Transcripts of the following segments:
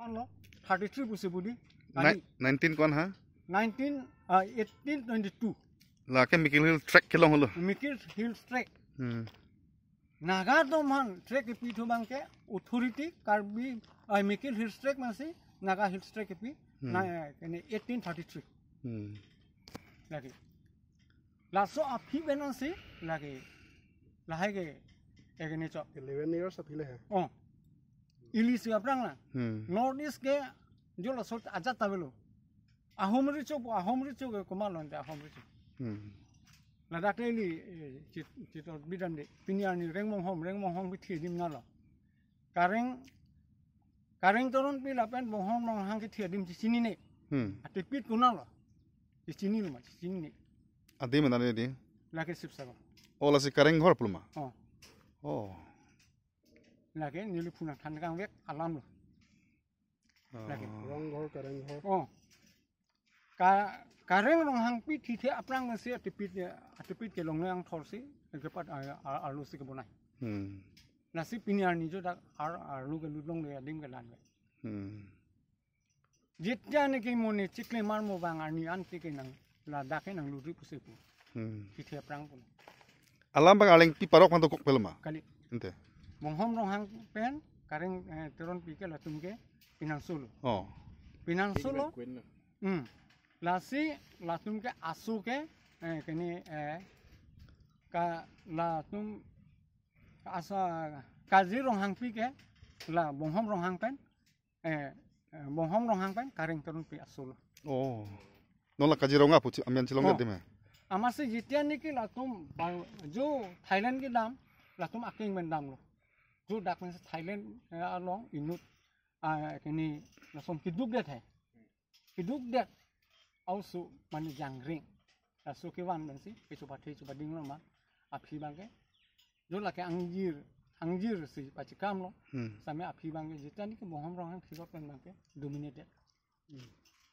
Ano 33 pusi budi. 19 kon ha? 1822. Lah ke Mikil Hill track kelong holo. Mikil Hill Trek. Naga to man trek pi thu bang ke authority Karbi Mikil Hill Trek masi Naga Hill Trek pi na kene 1833. Lagi. La so api benasi lagi. Lahai ke ekene chok 11 years apile hai. Oh. Ilis aprang na. North East ke jo la sort ajat tabelo. Ahom richo ke komalon de ahom richo. La dakeli chito bidan de piniani rengmong hom bi thi dim na lo. Kareng toron pi la pen bong hom nong hang ke thi dim chi sini ne. Ate pit kuna lo. Chi sini lo ma chi sini ne. Adi manane di. La ke sip sago. Ola si kareng hor pluma. Oh. Lagi nilu punak tandang wek alam lo. Lagi. Rong hor kareng hor. Oh. Kareng rong hang pi thi aprang nasi atipit ke long yang thor si kepat alu si kebunai. Nasi piniar ni jo dak alu ke ludong le adim ke lan. Jitja ni ke moni cikle mar mo bang ani anti ke nang la dake nang luri pusipu. Thi aprang pun. Alam bang aleng pi parok manto kok pelma. Kali. Ente. Monghom rong hang pen kareng teron pi ke la tumke pinang sulu. Oh. Pinang sulu. Lasi latum ke asu ke kini ka latum asa kaji rong hang pi ke la bonghom rong hang pen kareng terun pi asu lo. Oh. Nola Kajironga puci amian cilongga dime. Amase jitian ni ke latum jo Thailand ke dam latum aking ben dam lo. Jo dak men Thailand along inut kini lasom kiduk det hai. Kiduk det also mani jangring so ke wan ben si ke coba ding lo ma api bangke jo la ke angjir si pacikam lo same api bangke jitan ni ke bohom rong hang philot ben bangke dominated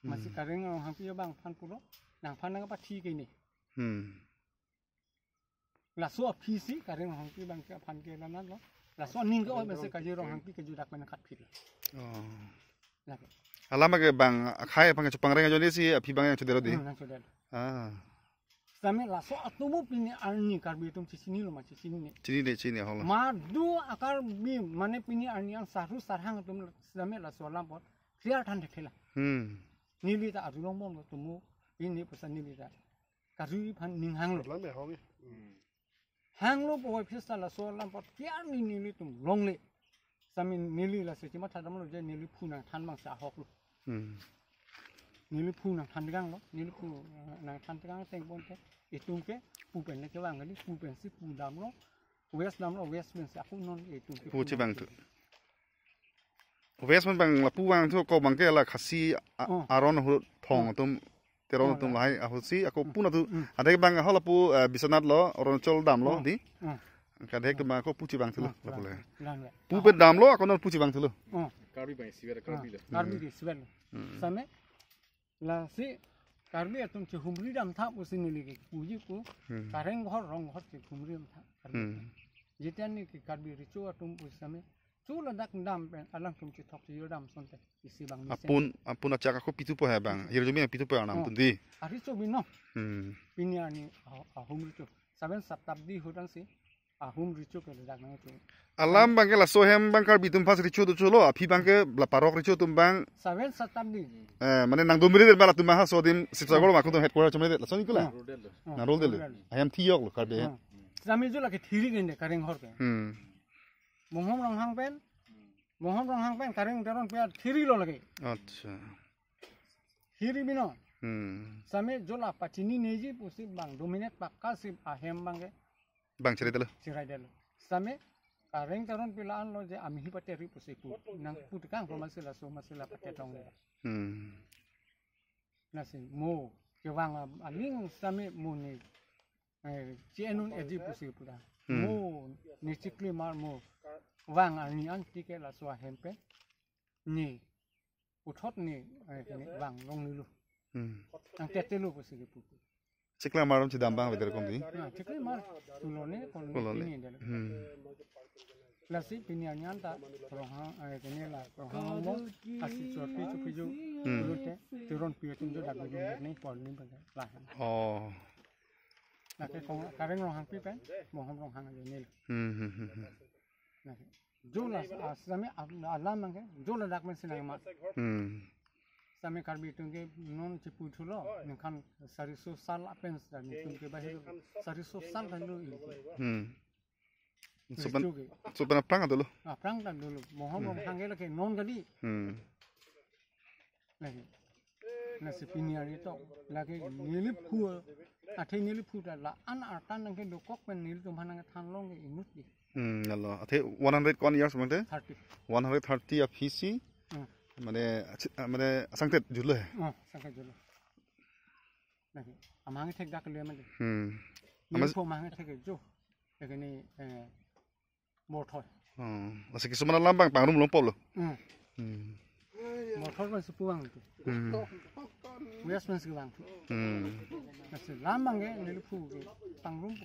masih kareng rong hang pi bang phan pulo nang phan nang pa thi ke ni la so api si kareng rong hang pi bangke phan ke la na lo la so ning ke oi ben se kaji rong hang pi ke ju dak ben khat phil Oh. la ke Alam bang bang khai bang chupang reng jo ni si api bang yang chudero di. Ah. Same la so atumu pini arni karbi tum sini lo ma sini ni. Chini hola. Madu akar bi mane pini arni ang saru sarhang tum same la so lampot clear than thela. Nili ta arulong bom tumu ini pesan nili ta. Karu phan ning hang lo. Lan be hogi. Hang lo boy phista la so lampot clear ni nili tum long le. Same nili la se chima thadam lo je nili phuna than mang sa hok lo. Nili phu nang thangang lo nili phu nang thangang teng bon te itum ke pu pen le ke wang ni pu pen si pu dam lo west men sa khu non itum ke Pu chi bang tu. West man bang la pu bang tu ko bang ke la khasi aron hu thong tum teron tum lai a hu si ako pu na tu ade bang hola pu bisanat lo oron chol dam lo di. Ka dek ma ko pu chi bang tu lo la pule. Pu pe dam lo ako non pu chi bang tu lo. Karbi bai siwer karbi lo. Karbi di siwer. Same la si karbi atum che humri dam tha usin ni ke puji ku kareng ghor rong ghor che humri dam tha jetian ni ke karbi richo atum usame chu la dak dam pen alang tum che thok che dam sonte isi bang ni Apun achak ako pitu po ha bang. Hir jumi pitu po anam tundi. Ari cho bino pinya ni humri cho 7 Saptabdi hudang si ahum richo ke dak nang tu Alam bang ke la sohem bang kar bitum pas richo tu cholo api bang ke la parok richo tum bang 7 Saptabdi mane nang dumri del bala tum ha so dim sipsagol ma kutum headquarter chomre del la soni kula na rol del ayam thiyok lo kar be sami jo la ke thiri gende kareng hor ke monghom rong hang pen kareng teron pe thiri lo lage acha thiri bino sami jo la pachini neji pusi bang dominate pakka si ahem bang ke bang chere del same kareng teron pilaan lo je amhi pateri pusi pu nang putkang ko masila patet tong le nasi mo ke wang aling same mo ni cienun eji pusi pura mo ni cikli mar mo wang ani anti ke la so hempe ni uthot ni wang long ni lu ang tetelu pusi pu Cikla maram ci dambang vedere kom di. Cikla mar tulone kon ni lasi piniannya anta rohang kini lah rohang ngomong kasih cuapi cupi ju lute turun piu tunjuk dak begini ni pol ni bagai lah oh nak ke kong kareng rohang pi pen mohon rohang aja ni nak jo lah sami alam mangke jo lah dak men sinang mat sami karbi tungke non cipu thulo ningkan sariso sal apen sedang tungke bahir sariso sal kan lu Sopan perang atau lo? Perang kan dulu, mohon perang lagi non kali, lagi, nasi piniar itu lagi nilip pua, athai nilip pua lah, anak nang ke dokok pen nilip tu mana ngan thanglong ke inut di. Allah, athai 100 kon years mangte? 30. 130 of PC, mana sangtet julu. Sangtet julu. Lagi, amang thek dak liya mande. Amas pua amang thek jo, lagi ni motor. Masih kisah lambang pangrum lompol lo. Motor pun sepuang tu. Bias pun sepuang tu. Nasi lambang ke, ni lupa ke, pangrum.